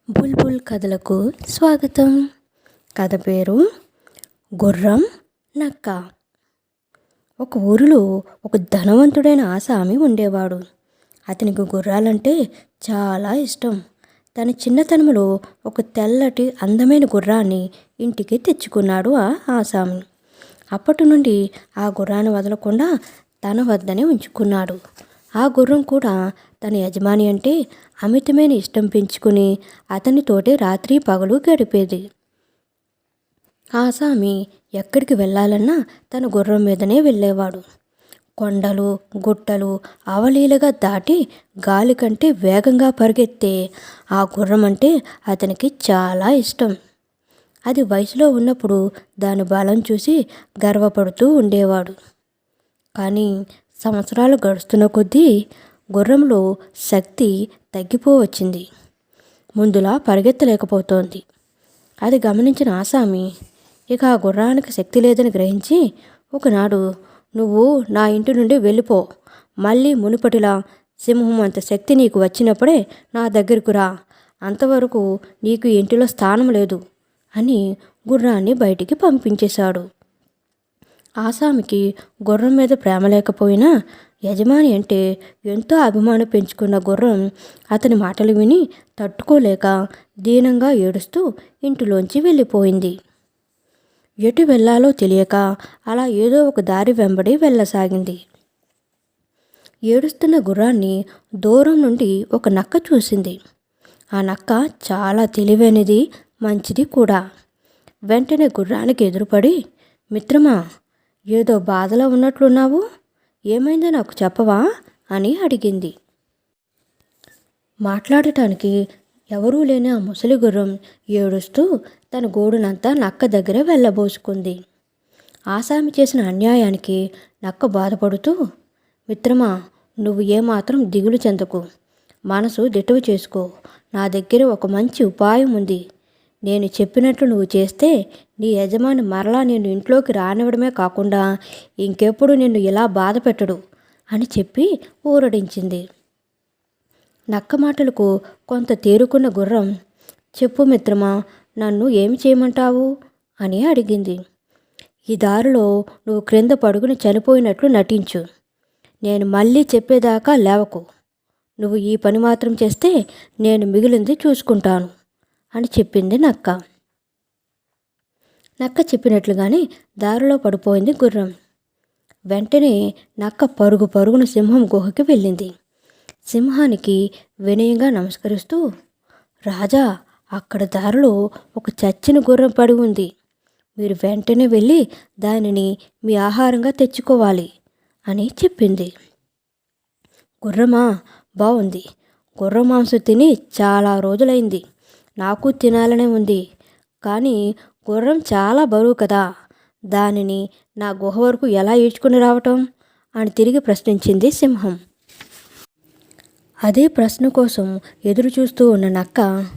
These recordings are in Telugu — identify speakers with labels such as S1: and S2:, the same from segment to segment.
S1: బుల్బుల్ కథలకు స్వాగతం. కథ పేరు గుర్రం నక్క. ఒక ఊరిలో ఒక ధనవంతుడైన ఆసామి ఉండేవాడు. అతనికి గుర్రాలంటే చాలా ఇష్టం. తన చిన్నతనంలో ఒక తెల్లటి అందమైన గుర్రాన్ని ఇంటికి తెచ్చుకున్నాడు ఆ ఆసామి. అప్పటి నుండి ఆ గుర్రాన్ని వదలకుండా తన వద్దనే ఉంచుకున్నాడు. ఆ గుర్రం కూడా తన యజమాని అంటే అమితమైన ఇష్టం పెంచుకుని అతనితోటి రాత్రి పగలు గడిపేది. ఆసామి ఎక్కడికి వెళ్ళాలన్నా తన గుర్రం మీదనే వెళ్ళేవాడు. కొండలు గుట్టలు అవలీలగా దాటి గాలి కంటే వేగంగా పరిగెత్తే ఆ గుర్రం అంటే అతనికి చాలా ఇష్టం. అది వయసులో ఉన్నప్పుడు దాని బలం చూసి గర్వపడుతూ ఉండేవాడు. కానీ సంవత్సరాలు గడుస్తున్న కొద్దీ గుర్రంలో శక్తి తగ్గిపోవచ్చింది. ముందులా పరిగెత్తలేకపోతోంది. అది గమనించిన ఆసామి ఇక ఆ గుర్రానికి శక్తి లేదని గ్రహించి ఒకనాడు, "నువ్వు నా ఇంటి నుండి వెళ్ళిపో. మళ్ళీ మునుపటిలా సింహం అంత శక్తి నీకు వచ్చినప్పుడే నా దగ్గరకు రా. అంతవరకు నీకు ఇంటిలో స్థానం లేదు" అని గుర్రాన్ని బయటికి పంపించేశాడు. ఆసామికి గుర్రం మీద ప్రేమ లేకపోయినా యజమాని అంటే ఎంతో అభిమానం పెంచుకున్న గుర్రం అతని మాటలు విని తట్టుకోలేక దీనంగా ఏడుస్తూ ఇంటిలోంచి వెళ్ళిపోయింది. ఎటు వెళ్ళాలో తెలియక అలా ఏదో ఒక దారి వెంబడి వెళ్ళసాగింది. ఏడుస్తున్న గుర్రాన్ని దూరం నుండి ఒక నక్క చూసింది. ఆ నక్క చాలా తెలివైనది, మంచిది కూడా. వెంటనే గుర్రానికి ఎదురుపడి, "మిత్రమా, ఏదో బాధలో ఉన్నట్లున్నావు. ఏమైందో నాకు చెప్పవా?" అని అడిగింది. మాట్లాడటానికి ఎవరూ లేని ఆ ముసలి గుర్రం ఏడుస్తూ తన గోడునంతా నక్క దగ్గర వెళ్ళబోసుకుంది. ఆసామి చేసిన అన్యాయానికి నక్క బాధపడుతూ, "మిత్రమా, నువ్వు ఏమాత్రం దిగులు చెందకు. మనసు దిటవు చేసుకో. నా దగ్గర ఒక మంచి ఉపాయం ఉంది. నేను చెప్పినట్లు నువ్వు చేస్తే నీ యజమాని మరలా నిన్ను ఇంట్లోకి రానివ్వడమే కాకుండా ఇంకెప్పుడు నిన్ను ఇలా బాధ పెట్టడు" అని చెప్పి ఊరడించింది. నక్క మాటలకు కొంత తేరుకున్న గుర్రం, "చెప్పు మిత్రమా, నన్ను ఏమి చేయమంటావు?" అని అడిగింది. "ఈ దారిలో నువ్వు క్రింద పడుకుని చనిపోయినట్లు నటించు. నేను మళ్ళీ చెప్పేదాకా లేవకు. నువ్వు ఈ పని మాత్రం చేస్తే నేను మిగిలింది చూసుకుంటాను" అని చెప్పింది నక్క. నక్క చెప్పినట్లుగానే దారిలో పడిపోయింది గుర్రం. వెంటనే నక్క పరుగు పరుగున సింహం గుహకి వెళ్ళింది. సింహానికి వినయంగా నమస్కరిస్తూ, "రాజా, అక్కడ దారిలో ఒక చచ్చిన గుర్రం పడి ఉంది. మీరు వెంటనే వెళ్ళి దానిని మీ ఆహారంగా తెచ్చుకోవాలి" అని చెప్పింది. "గుర్రమా, బాగుంది. గుర్రం మాంసం తిని చాలా రోజులైంది. నాకు తినాలనే ఉంది. కానీ గుర్రం చాలా బరువు కదా. దానిని నా గుహ వరకు ఎలా ఈడ్చుకుని రావటం?" అని తిరిగి ప్రశ్నించింది సింహం. అదే ప్రశ్న కోసం ఎదురు చూస్తూ ఉన్న నక్క,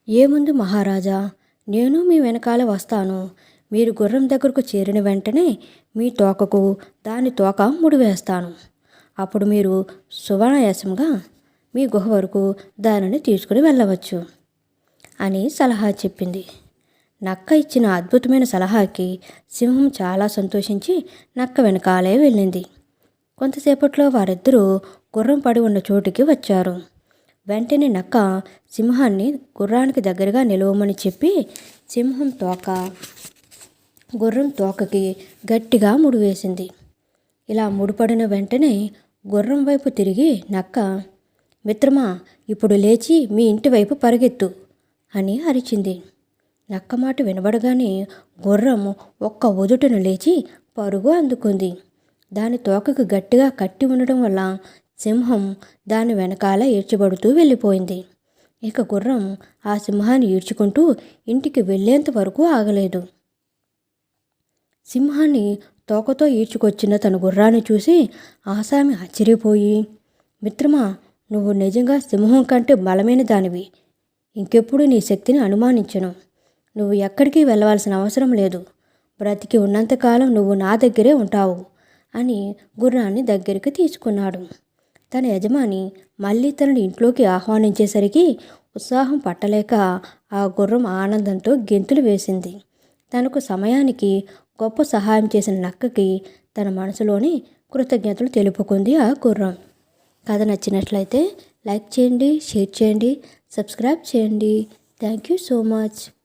S1: "ఏముంది మహారాజా, నేను మీ వెనకాల వస్తాను. మీరు గుర్రం దగ్గరకు చేరిన వెంటనే మీ తోకకు దాని తోక ముడివేస్తాను. అప్పుడు మీరు సునాయాసంగా మీ గుహ వరకు దానిని తీసుకుని వెళ్ళవచ్చు" అని సలహా చెప్పింది. నక్క ఇచ్చిన అద్భుతమైన సలహాకి సింహం చాలా సంతోషించి నక్క వెనకాలే వెళ్ళింది. కొంతసేపట్లో వారిద్దరూ గుర్రం పడి ఉన్న చోటుకి వచ్చారు. వెంటనే నక్క సింహాన్ని గుర్రానికి దగ్గరగా నిలవమని చెప్పి సింహం తోక గుర్రం తోకకి గట్టిగా ముడివేసింది. ఇలా ముడిపడిన వెంటనే గుర్రం వైపు తిరిగి నక్క, "మిత్రమా, ఇప్పుడు లేచి మీ ఇంటి వైపు పరిగెత్తు" అని అరిచింది. నక్క మాట వినబడగానే గుర్రం ఒక్క ఉదుటును లేచి పరుగు అందుకుంది. దాని తోకకు గట్టిగా కట్టి ఉండడం వల్ల సింహం దాని వెనకాల ఈడ్చబడుతూ వెళ్ళిపోయింది. ఇక గుర్రం ఆ సింహాన్ని ఈడ్చుకుంటూ ఇంటికి వెళ్ళేంత వరకు ఆగలేదు. సింహాన్ని తోకతో ఈడ్చుకొచ్చిన తన గుర్రాన్ని చూసి ఆసామి ఆశ్చర్యపోయి, "మిత్రమా, నువ్వు నిజంగా సింహం కంటే బలమైన దానివి. ఇంకెప్పుడు నీ శక్తిని అనుమానించను. నువ్వు ఎక్కడికి వెళ్ళవలసిన అవసరం లేదు. బ్రతికి ఉన్నంతకాలం నువ్వు నా దగ్గరే ఉంటావు" అని గుర్రాన్ని దగ్గరికి తీసుకున్నాడు. తన యజమాని మళ్ళీ తనని ఇంట్లోకి ఆహ్వానించేసరికి ఉత్సాహం పట్టలేక ఆ గుర్రం ఆనందంతో గెంతులు వేసింది. తనకు సమయానికి గొప్ప సహాయం చేసిన నక్కకి తన మనసులోని కృతజ్ఞతలు తెలుపుకుంది ఆ గుర్రం. కథ నచ్చినట్లయితే లైక్ చేయండి, షేర్ చేయండి, సబ్స్క్రైబ్ చేయండి. Thank you so much.